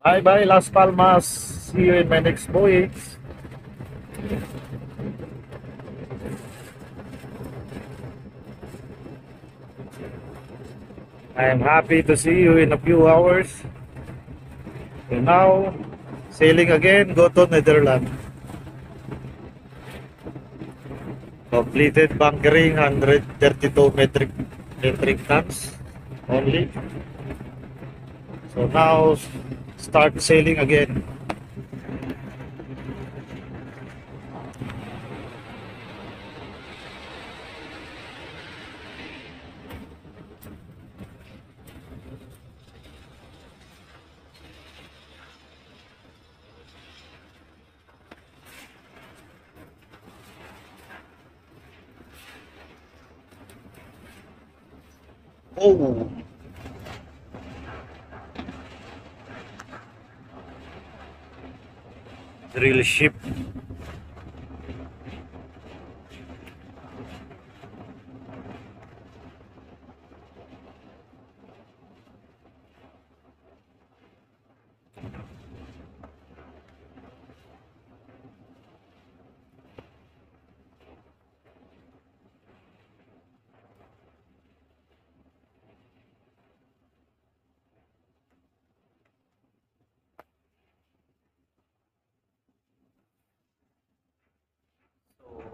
Bye bye Las Palmas. See you in my next voyage. I am happy to see you in a few hours. So now, sailing again, go to Netherlands. Completed bunkering, 132 metric tons only. So now, start sailing again. Oh, drill ship.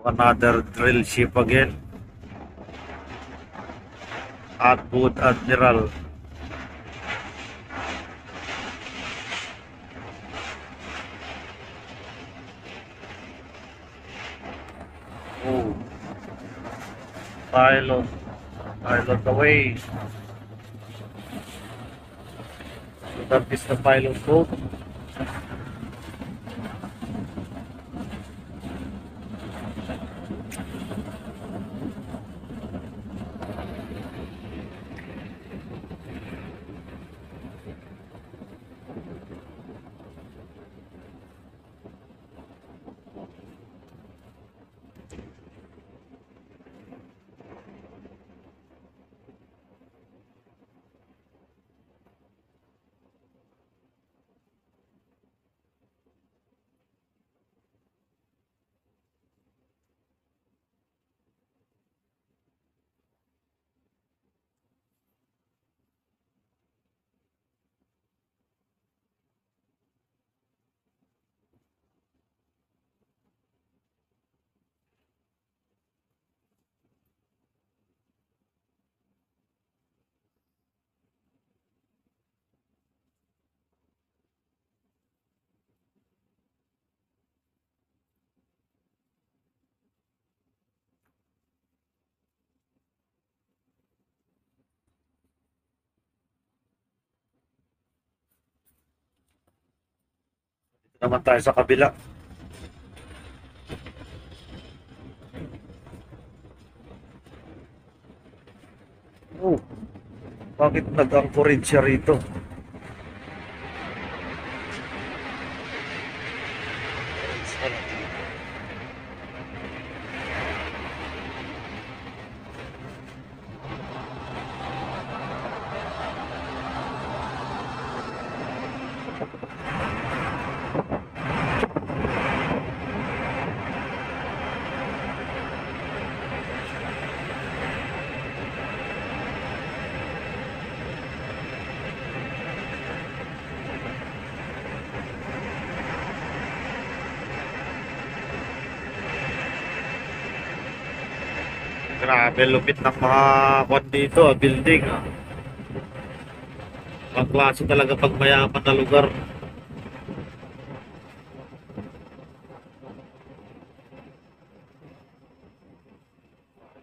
Another drill ship again. Atwood Admiral. Oh, pilot away. So that is the pilot boat. Naman tayo sa kabila. Oh, bakit nag-anchorage siya rito? Grabe, lupit ng mga kwan dito, building. Pangklase talaga pag mayaman na lugar.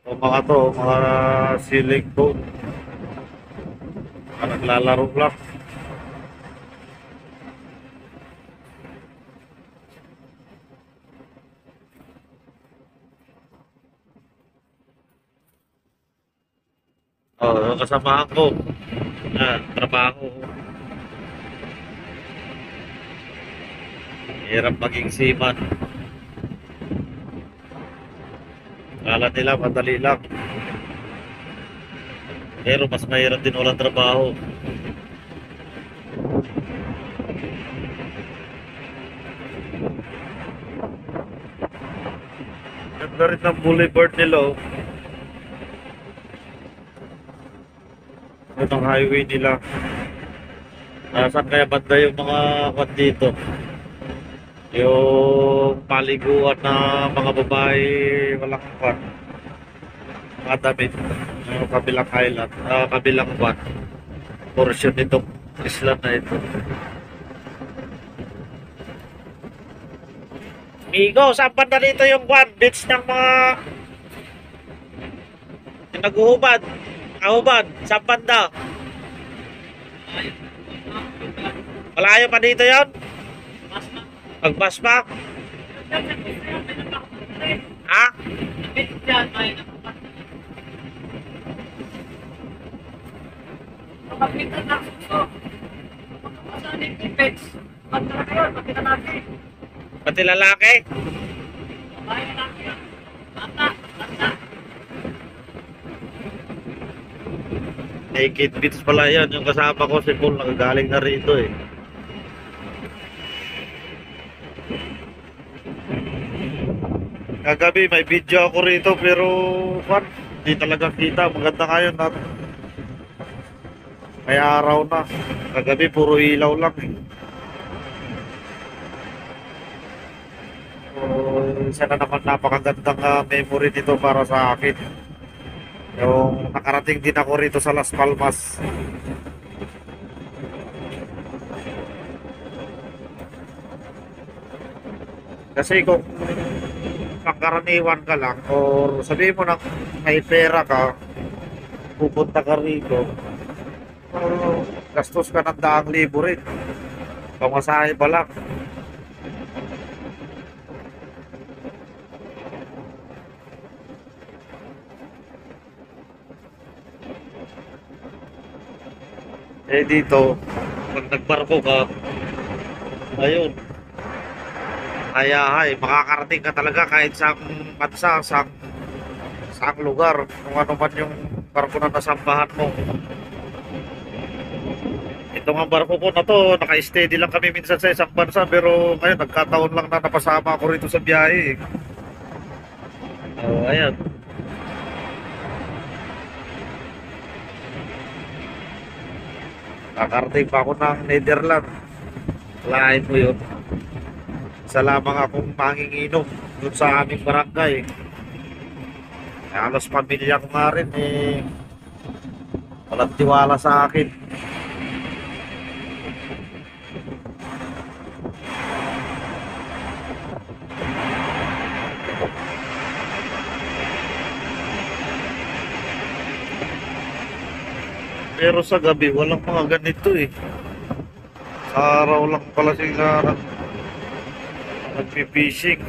Ito mga ceiling boat. Mga naglalaro lang. Oh, kasamahan ko. Trabaho. Hirap maging seaman. Kala nila madali lang. Pero mas mahirap din walang trabaho. na rin ng boulevard nila, oh. Ito ang highway nila. Saan kaya banda yung mga kwan dito? Yung paliguan na mga babae walang kwan. Mga damit. Yung kabilang island. Kabilang kwan. Portion nitong isla na ito. Migo, saan banda dito yung kwan? Beach ng mga yung nag-uhubad. Ahubad, saan banda? Malayo pa dito yon? Pagbas pa? Ha? Makapitan na ako. Makapasan yung defense. Pagka na yun, makita natin. Pati lalaki? Bayan natin yun. Bata. Naked Beach pala yan. Yung kasama ko si Paul nakagaling na rito eh. Kagabi may video ako rito pero kwan, hindi talaga kita. Maganda ngayon na may araw na. Kagabi puro ilaw lang eh. So, isa na naman napakagandang memory nito para sa akin. Yung nakarating din ako rito sa Las Palmas. Kasi kung pangkaraniwan ka lang or sabihin mo na may pera ka, pupunta ka rito, gastos ka ng 100,000 rin. Pamasahe pa lang. Eh dito, pag nagbarko ka, ayun, ayahay, makakarating ka talaga kahit sa bansa, sa lugar, kung ano man yung barko na nasambahan mo. Ito nga barko ko na to, naka-steady lang kami minsan sa isang bansa, pero ngayon nagkataon lang na napasama ako rito sa biyahe. Ayan. Kakarating pa ako ng Netherlands. Lain mo yun. Isa lamang akong manginginom dun sa aming barangay. Halos pamilya ko nga rin eh. Walang tiwala sa akin. Pero sa gabi, walang mga ganito eh. Sa araw lang pala sila nagpipishing.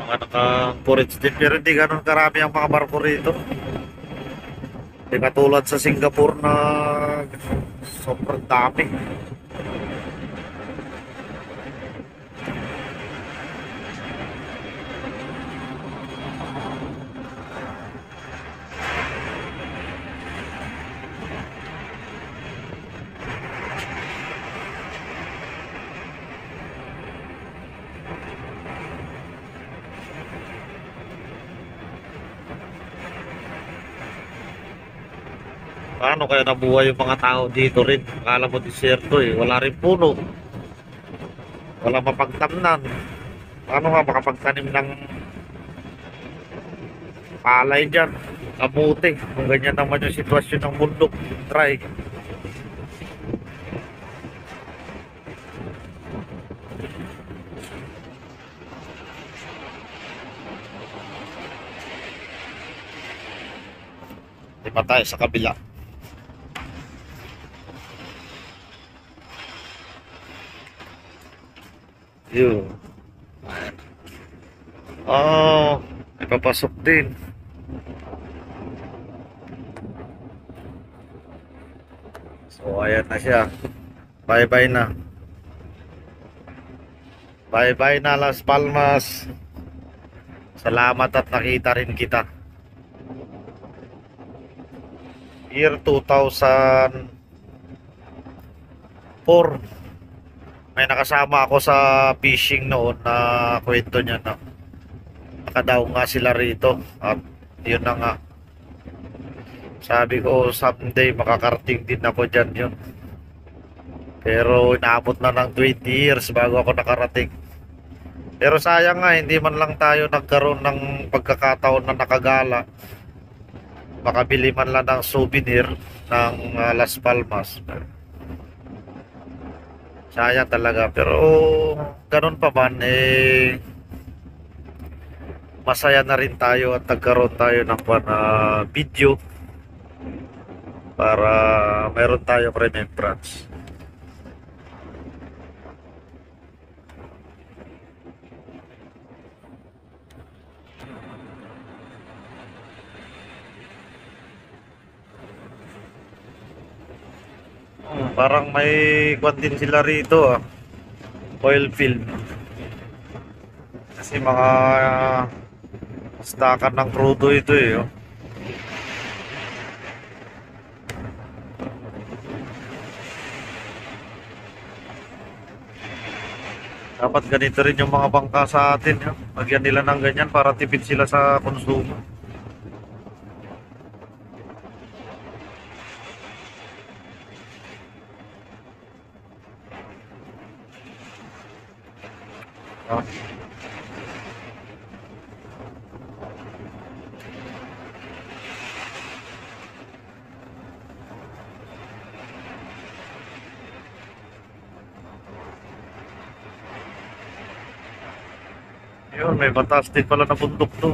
Mga naka-porage din, pero hindi ganun karami ang mga barko rito. Hindi katulad sa Singapore na sobrang dami. Paano kaya nabuhay yung mga tao dito rin? Akala mo disyerto eh. Wala rin puno. Wala mapagtamnan. Paano nga makapagtanim ng palay dyan? Kamuti. Kung ganyan naman yung sitwasyon ng mundo. Try. Di pa tayo sa kabila. Yun. Oh, may papasok din. So, ayan na siya. Bye-bye na. Bye-bye na Las Palmas. Salamat at nakita rin kita. Year 2004. May nakasama ako sa fishing noon na kwento niya na nakadaw nga sila rito at yun na nga. Sabi ko someday makakarating din ako dyan yun. Pero inaabot na ng 20 years bago ako nakarating. Pero sayang nga, hindi man lang tayo nagkaroon ng pagkakataon na nakagala. Makabili man lang ng souvenir ng Las Palmas. Sayang talaga. Pero ganun pa man, masaya na rin tayo at nagkaroon tayo ng video para meron tayong remembrance. Parang may kwan din sila rito oil field. Kasi mga stakan ng crudo ito oh. Dapat ganito rin yung mga bangka sa atin Lagyan nila ng ganyan para tipid sila sa konsumo. Yun, may batas din pala na bundok to.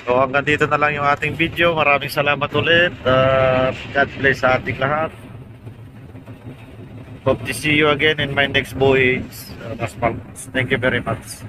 So hanggang dito na lang yung ating video. Maraming salamat ulit. God bless sa ating lahat. Hope to see you again in my next voyage. Las Palmas. Thank you very much.